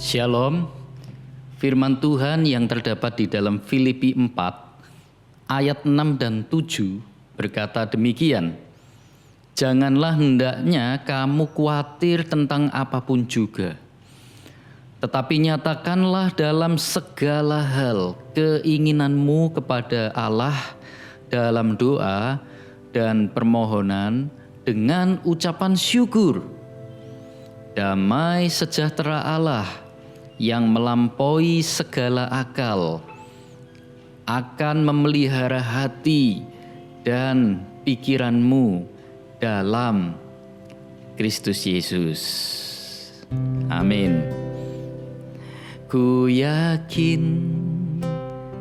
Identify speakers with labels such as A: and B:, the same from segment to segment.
A: Shalom. Firman Tuhan yang terdapat di dalam Filipi 4 ayat 6 dan 7 berkata demikian. Janganlah hendaknya kamu khawatir tentang apapun juga, tetapi nyatakanlah dalam segala hal keinginanmu kepada Allah dalam doa dan permohonan dengan ucapan syukur. Damai sejahtera Allah yang melampaui segala akal akan memelihara hati dan pikiranmu dalam Kristus Yesus. Amin. Ku yakin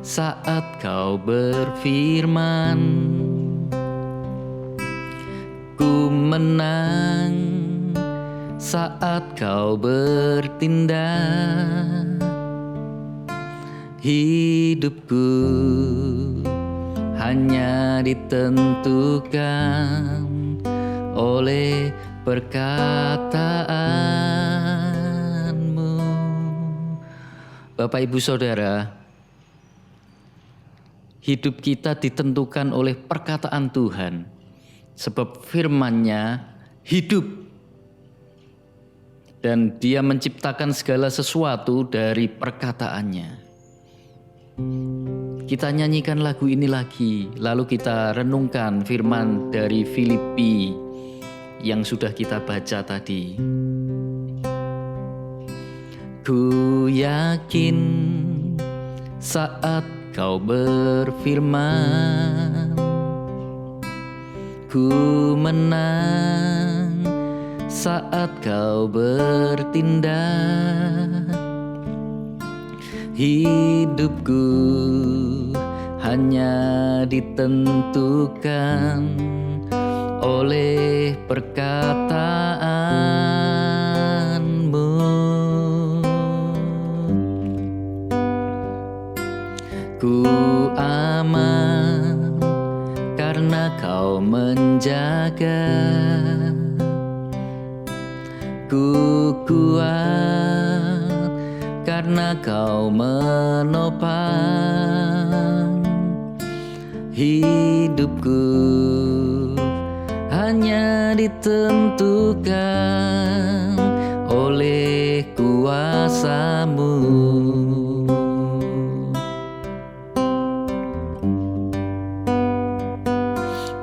A: saat kau berfirman, ku menang saat kau bertindak. Hidupku hanya ditentukan oleh perkataanmu. Bapak Ibu Saudara, hidup kita ditentukan oleh perkataan Tuhan, sebab firman-Nya hidup. Dan Dia menciptakan segala sesuatu dari perkataannya. Kita nyanyikan lagu ini lagi, lalu kita renungkan firman dari Filipi yang sudah kita baca tadi. Ku yakin saat kau berfirman, ku menang saat kau bertindak. Hidupku hanya ditentukan oleh perkataanmu. Ku aman karena kau menjaga. Ku kuat karena kau menopang. Hidupku hanya ditentukan oleh kuasa-Mu.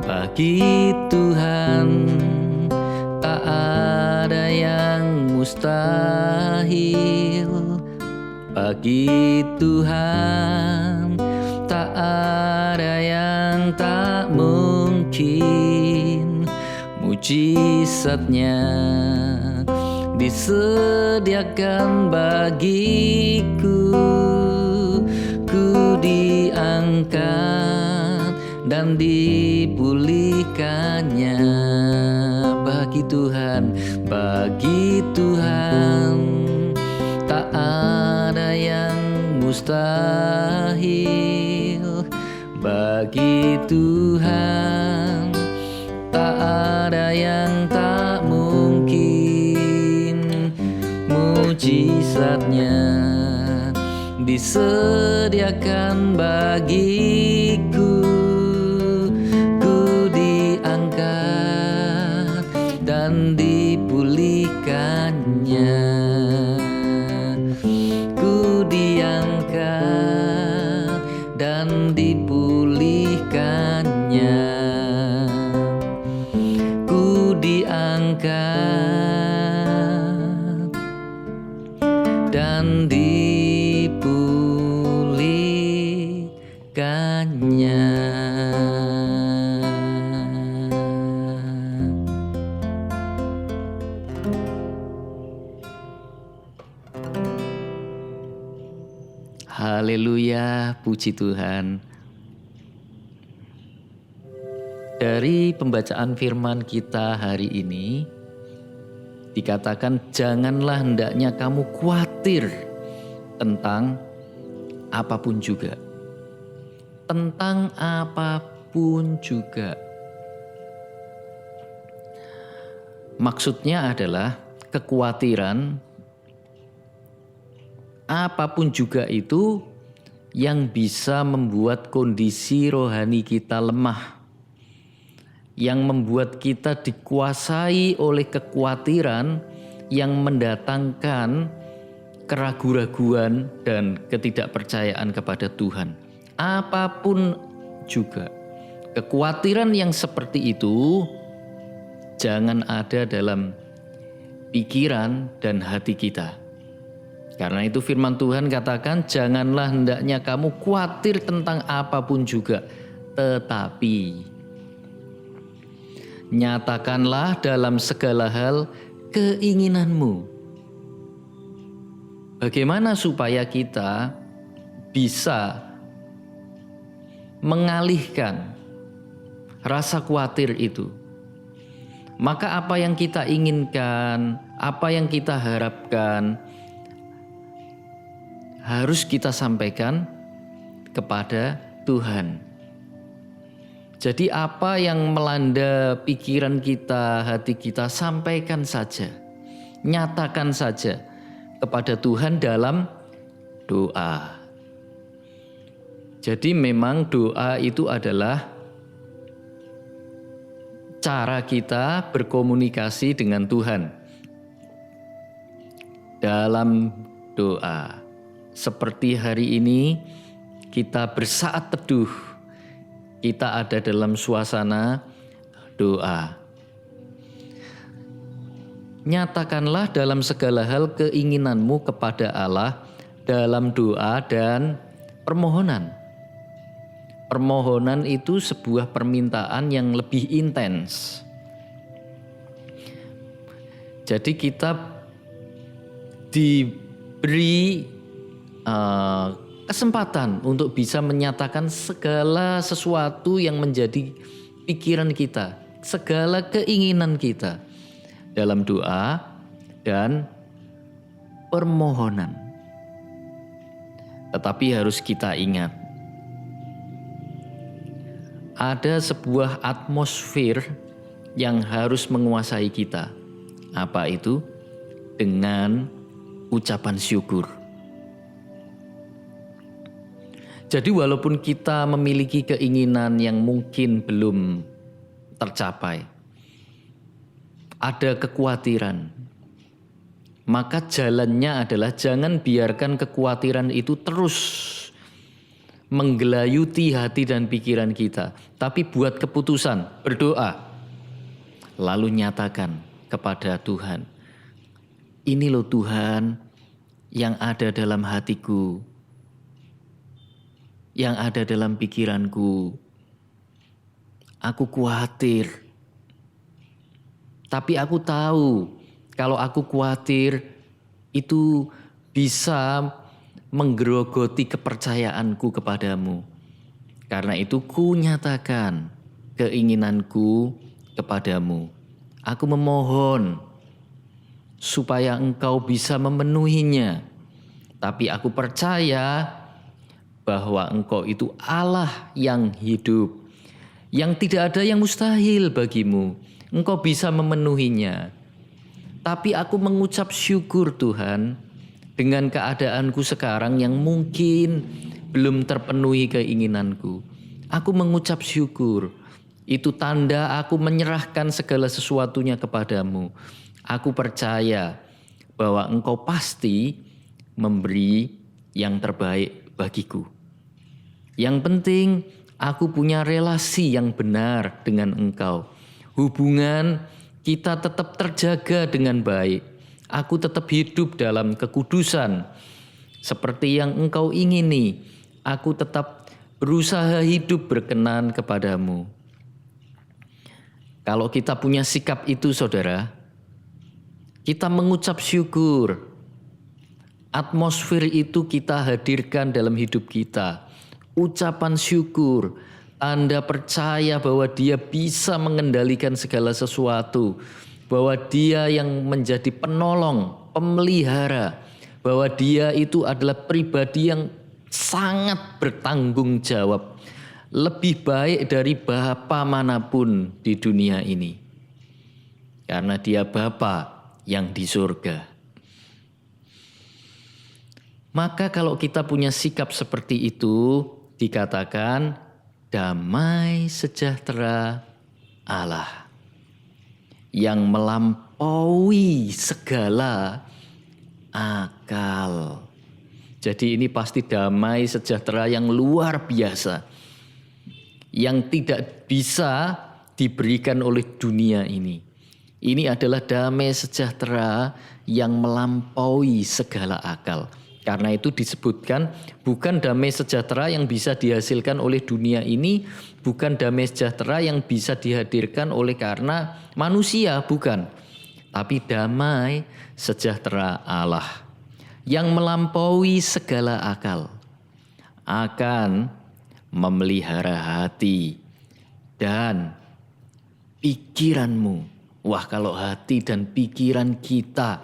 A: Bagi Tuhan tak ada yang mustahil. Bagi Tuhan tak ada yang tak mungkin. Mujizat-Nya disediakan bagiku. Ku diangkat dan dipulihkannya. Bagi Tuhan tak ada yang mustahil. Bagi Tuhan tak ada yang tak mungkin. Mujizat-Nya disediakan bagiku. Ku diangkat dan dipulihkannya. Ku diangkat dan dipulihkannya. Ku diangkat dan dipulihkannya. Haleluya, puji Tuhan. Dari pembacaan firman kita hari ini dikatakan janganlah hendaknya kamu khawatir tentang apapun juga. Tentang apapun juga. Maksudnya adalah kekhawatiran apapun juga itu yang bisa membuat kondisi rohani kita lemah, yang membuat kita dikuasai oleh kekhawatiran yang mendatangkan keraguan-raguan dan ketidakpercayaan kepada Tuhan. Apapun juga, kekhawatiran yang seperti itu jangan ada dalam pikiran dan hati kita. Karena itu firman Tuhan katakan, janganlah hendaknya kamu khawatir tentang apapun juga, tetapi nyatakanlah dalam segala hal keinginanmu. Bagaimana supaya kita bisa mengalihkan rasa khawatir itu? Maka apa yang kita inginkan, apa yang kita harapkan, harus kita sampaikan kepada Tuhan. Jadi apa yang melanda pikiran kita, hati kita, sampaikan saja. Nyatakan saja kepada Tuhan dalam doa. Jadi memang doa itu adalah cara kita berkomunikasi dengan Tuhan. Dalam doa. Seperti hari ini kita bersaat teduh, kita ada dalam suasana doa. Nyatakanlah dalam segala hal keinginanmu kepada Allah dalam doa dan permohonan. Permohonan itu sebuah permintaan yang lebih intens. Jadi kita diberi kesempatan untuk bisa menyatakan segala sesuatu yang menjadi pikiran kita, segala keinginan kita dalam doa dan permohonan. Tetapi harus kita ingat, ada sebuah atmosfer yang harus menguasai kita. Apa itu? Dengan ucapan syukur. Jadi walaupun kita memiliki keinginan yang mungkin belum tercapai, ada kekhawatiran, maka jalannya adalah jangan biarkan kekhawatiran itu terus menggelayuti hati dan pikiran kita. Tapi buat keputusan, berdoa, lalu nyatakan kepada Tuhan, ini loh Tuhan yang ada dalam hatiku, yang ada dalam pikiranku. Aku khawatir. Tapi aku tahu kalau aku khawatir itu bisa menggerogoti kepercayaanku kepadamu. Karena itu ku nyatakan keinginanku kepadamu. Aku memohon supaya engkau bisa memenuhinya. Tapi aku percaya bahwa engkau itu Allah yang hidup, yang tidak ada yang mustahil bagimu. Engkau bisa memenuhinya. Tapi aku mengucap syukur Tuhan dengan keadaanku sekarang yang mungkin belum terpenuhi keinginanku. Aku mengucap syukur. Itu tanda aku menyerahkan segala sesuatunya kepadamu. Aku percaya bahwa engkau pasti memberi yang terbaik bagiku. Yang penting aku punya relasi yang benar dengan engkau. Hubungan kita tetap terjaga dengan baik. Aku tetap hidup dalam kekudusan seperti yang engkau ingini. Aku tetap berusaha hidup berkenan kepadamu. Kalau kita punya sikap itu saudara, kita mengucap syukur. Atmosfer itu kita hadirkan dalam hidup kita. Ucapan syukur, tanda percaya bahwa dia bisa mengendalikan segala sesuatu, bahwa dia yang menjadi penolong, pemelihara, bahwa dia itu adalah pribadi yang sangat bertanggung jawab, lebih baik dari bapa manapun di dunia ini, karena dia Bapa yang di surga. Maka kalau kita punya sikap seperti itu, dikatakan damai sejahtera Allah yang melampaui segala akal. Jadi ini pasti damai sejahtera yang luar biasa, yang tidak bisa diberikan oleh dunia ini. Ini adalah damai sejahtera yang melampaui segala akal. Karena itu disebutkan bukan damai sejahtera yang bisa dihasilkan oleh dunia ini, bukan damai sejahtera yang bisa dihadirkan oleh karena manusia, bukan. Tapi damai sejahtera Allah yang melampaui segala akal akan memelihara hati dan pikiranmu. Wah, kalau hati dan pikiran kita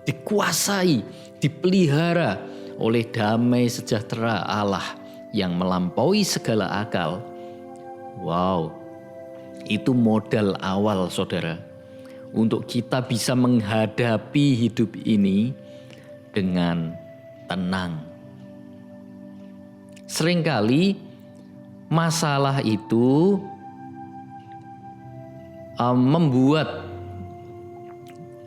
A: dikuasai, dipelihara oleh damai sejahtera Allah yang melampaui segala akal. Wow, itu modal awal saudara, untuk kita bisa menghadapi hidup ini dengan tenang. Seringkali masalah itu membuat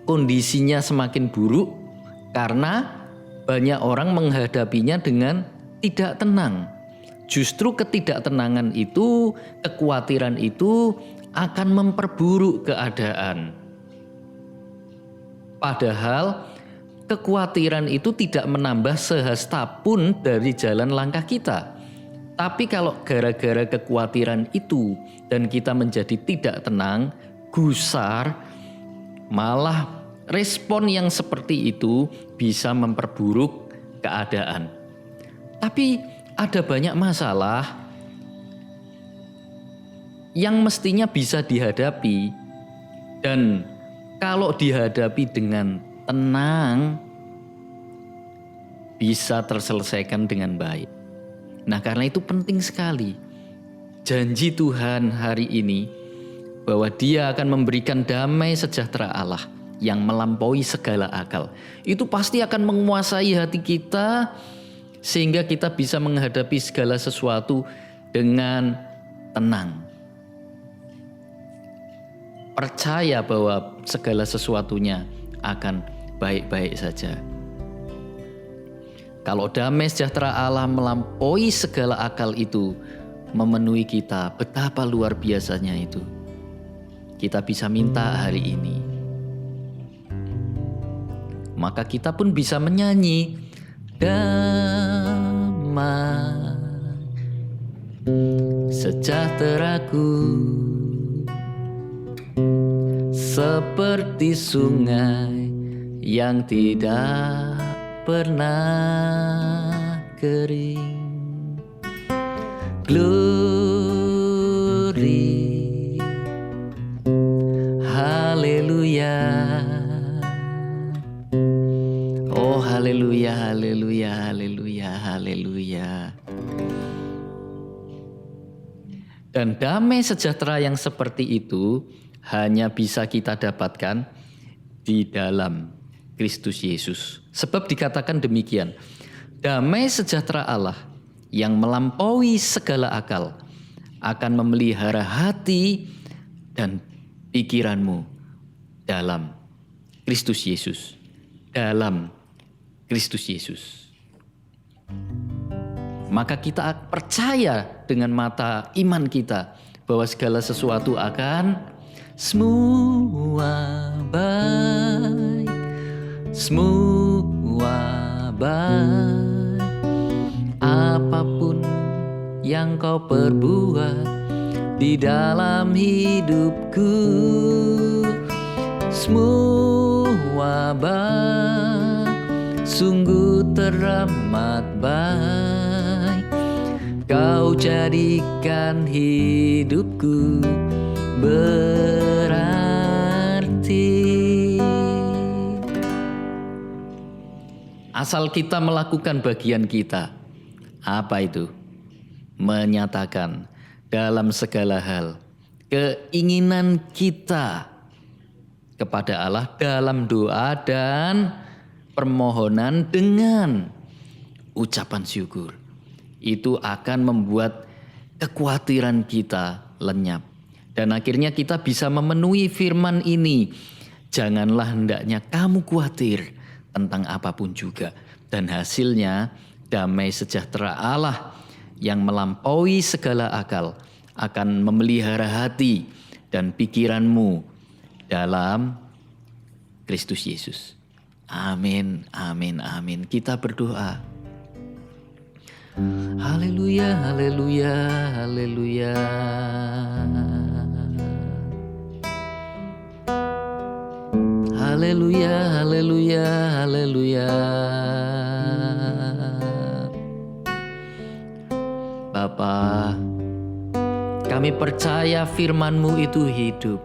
A: kondisinya semakin buruk karena banyak orang menghadapinya dengan tidak tenang. Justru ketidaktenangan itu, kekhawatiran itu akan memperburuk keadaan. Padahal kekhawatiran itu tidak menambah sehasta pun dari jalan langkah kita. Tapi kalau gara-gara kekhawatiran itu dan kita menjadi tidak tenang, gusar, malah respon yang seperti itu bisa memperburuk keadaan. Tapi ada banyak masalah yang mestinya bisa dihadapi, dan kalau dihadapi dengan tenang bisa terselesaikan dengan baik. Nah, karena itu penting sekali janji Tuhan hari ini bahwa Dia akan memberikan damai sejahtera Allah yang melampaui segala akal. Itu pasti akan menguasai hati kita sehingga kita bisa menghadapi segala sesuatu dengan tenang. Percaya bahwa segala sesuatunya akan baik-baik saja. Kalau damai sejahtera Allah melampaui segala akal itu memenuhi kita, betapa luar biasanya itu. Kita bisa minta hari ini. Maka kita pun bisa menyanyi, damai sejahteraku seperti sungai yang tidak pernah kering. Glory, haleluya. Oh haleluya, haleluya, haleluya, haleluya. Dan damai sejahtera yang seperti itu hanya bisa kita dapatkan di dalam Kristus Yesus. Sebab dikatakan demikian, damai sejahtera Allah yang melampaui segala akal akan memelihara hati dan pikiranmu dalam Kristus Yesus. Dalam Kristus Yesus. Maka kita percaya dengan mata iman kita bahwa segala sesuatu akan semua baik. Semua baik, apapun yang kau perbuat di dalam hidupku, semua baik, sungguh teramat baik. Kau jadikan hidupku berarti. Asal kita melakukan bagian kita. Apa itu? Menyatakan dalam segala hal keinginan kita kepada Allah dalam doa dan permohonan dengan ucapan syukur. Itu akan membuat kekhawatiran kita lenyap. Dan akhirnya kita bisa memenuhi firman ini. Janganlah hendaknya kamu khawatir tentang apapun juga. Dan hasilnya damai sejahtera Allah yang melampaui segala akal akan memelihara hati dan pikiranmu dalam Kristus Yesus. Amin, amin, amin. Kita berdoa. Haleluya, haleluya, haleluya. Haleluya, haleluya, haleluya. Bapa, kami percaya firman-Mu itu hidup.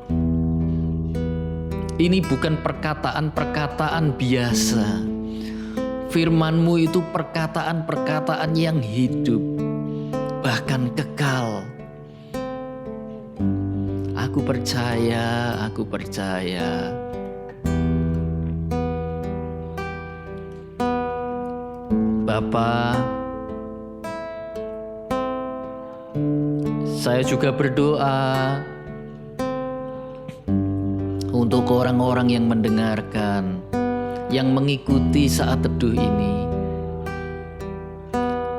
A: Ini bukan perkataan-perkataan biasa. Firman-Mu itu perkataan-perkataan yang hidup, bahkan kekal. Aku percaya, aku percaya. Bapa, saya juga berdoa untuk orang-orang yang mendengarkan, yang mengikuti saat teduh ini.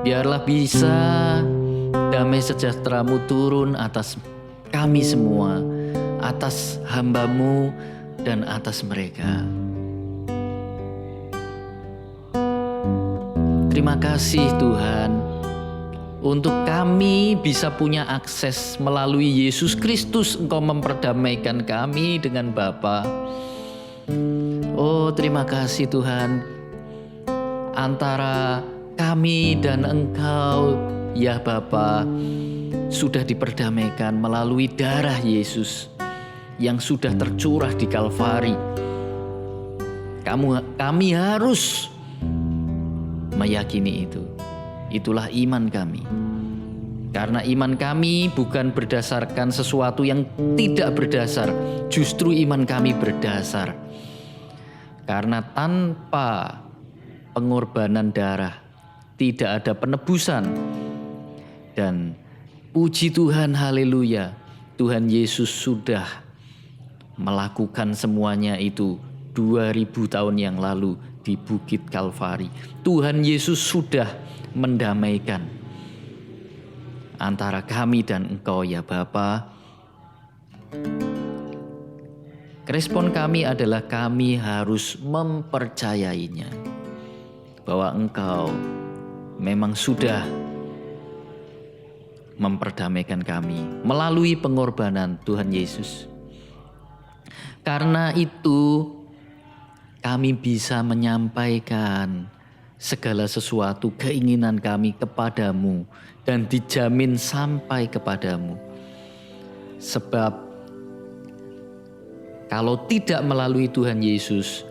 A: Biarlah bisa damai sejahtera-Mu turun atas kami semua, atas hamba-Mu dan atas mereka. Terima kasih Tuhan, untuk kami bisa punya akses melalui Yesus Kristus. Engkau memperdamaikan kami dengan Bapa. Oh, terima kasih Tuhan, antara kami dan Engkau ya Bapa sudah diperdamaikan melalui darah Yesus yang sudah tercurah di Kalvari. Kami harus meyakini itu. Itulah iman kami. Karena iman kami bukan berdasarkan sesuatu yang tidak berdasar. Justru iman kami berdasar. Karena tanpa pengorbanan darah tidak ada penebusan. Dan puji Tuhan, haleluya, Tuhan Yesus sudah melakukan semuanya itu 2000 tahun yang lalu di Bukit Kalvari. Tuhan Yesus sudah mendamaikan antara kami dan Engkau ya Bapa. Respon kami adalah kami harus mempercayainya, bahwa Engkau memang sudah memperdamaikan kami melalui pengorbanan Tuhan Yesus. Karena itu kami bisa menyampaikan segala sesuatu keinginan kami kepadamu dan dijamin sampai kepadamu. Sebab kalau tidak melalui Tuhan Yesus,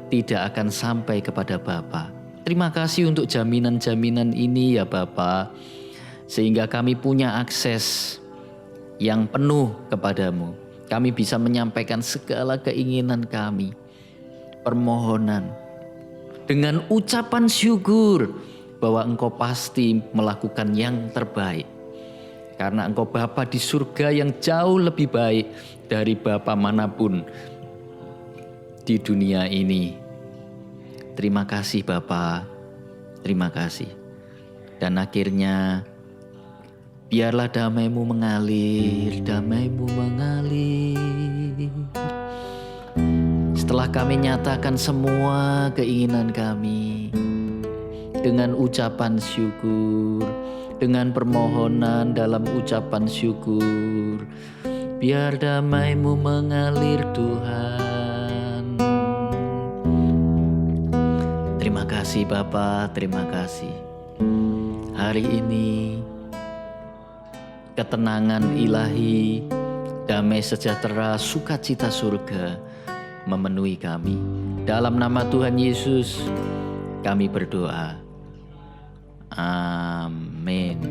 A: tidak akan sampai kepada Bapa. Terima kasih untuk jaminan-jaminan ini ya Bapa, sehingga kami punya akses yang penuh kepadamu. Kami bisa menyampaikan segala keinginan kami, permohonan, dengan ucapan syukur bahwa Engkau pasti melakukan yang terbaik. Karena Engkau Bapa di surga yang jauh lebih baik dari Bapa manapun di dunia ini. Terima kasih Bapa, terima kasih. Dan akhirnya biarlah damai-Mu mengalir, damai-Mu mengalir. Setelah kami nyatakan semua keinginan kami dengan ucapan syukur, dengan permohonan dalam ucapan syukur, biar damai-Mu mengalir Tuhan. Terima kasih Bapa, terima kasih. Hari ini ketenangan ilahi, damai sejahtera, sukacita surga memenuhi kami. Dalam nama Tuhan Yesus kami berdoa. Amin.